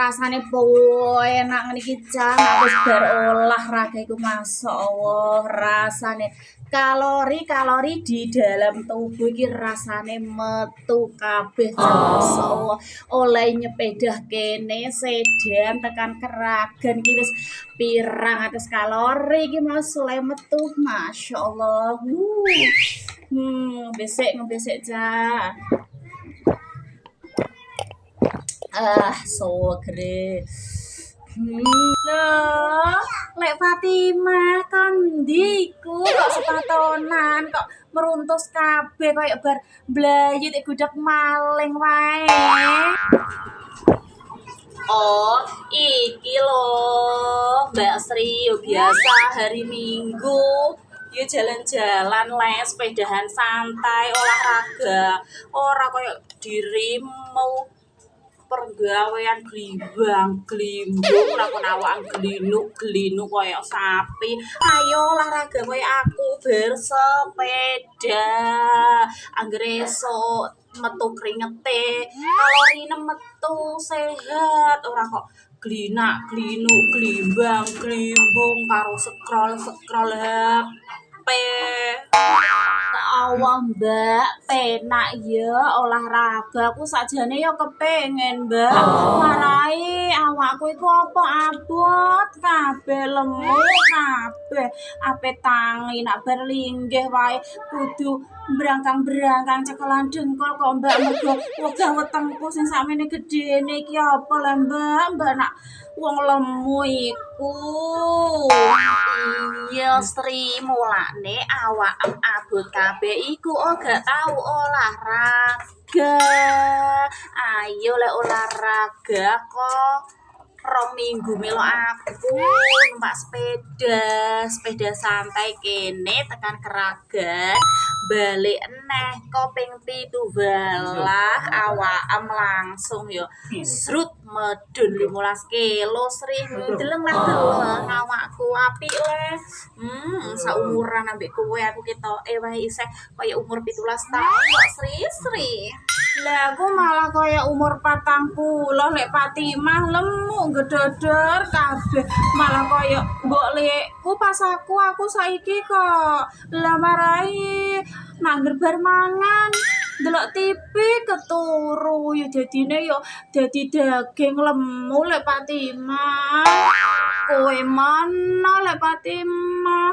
rasane enak ngene iki jan wis bar olahraga iku masyaallah rasane kalori di dalam tubuh iki rasane metu kabeh masyaallah oleh nyepedah kene sedan tekan Keragan iki wis pirang atus kalori iki Mas oleh metu masyaallah ngebesek ja so gede. Loh, Lek Fatimah kan ndiku kok sepatonan kok meruntus kabeh koyo bar blayu nek gudak maling wae. Oh, iki loh, Mbak Sri, biasa hari Minggu yuk jalan-jalan les, sepedahan santai, olahraga. Ora koyo dirimu pergawean glimbung lakon awakan glinuk koyo sapi. Ayo olahraga koyo aku bersepeda. Anggere esuk metu kringete, kalorine metu sehat, ora kok glinu glimbung karo scroll HP. Allah Mbak, penak ya olahraga. Aku sakjane ya kepengen, Mbak. Marai awakku iku apa abot kabeh lemu kabeh. Ape tangi nak bar linggih wae kudu brangkang cekelan dengkol kok Mbak mergo wegah wetengku sing sakmene gedene iki apa lho Mbak nak wong lemu iku. Iya Sri, mulane awak abot kabeh iku gak tau olahraga. Ayo lek olahraga kok 2 minggu melo aku numpak sepeda santai kene tekan Keragan balik eneh koping 7 balah awakam langsung yo srut medun 15 kilo Sri deleng lah deleng awakku apik le saumuran ambek kowe aku ketok wae isih kaya umur 17 tahun kok Sri lah aku malah kaya umur 40 lek Fatimah lemu gedodor kabeh malah kaya mbok lekku pas aku saiki kok lah marai nangger bar mangan delok TV keturu ya dadine yo dadi daging lemu lek Fatimah kowe mana lek Fatimah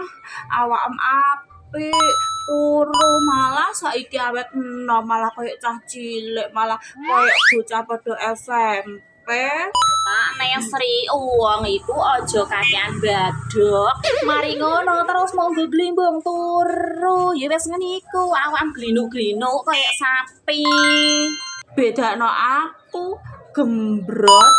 awakam apik turu malah saiki awet enom malah koyo cah cilik malah koyo bocah padha SMP. Nek Sri wong iku aja kakean badhok. Mari ngono terus monggo glimbung turu. Ya wis ngene iku awak glinu-glinu koyo sapi. Bedakno aku gembrot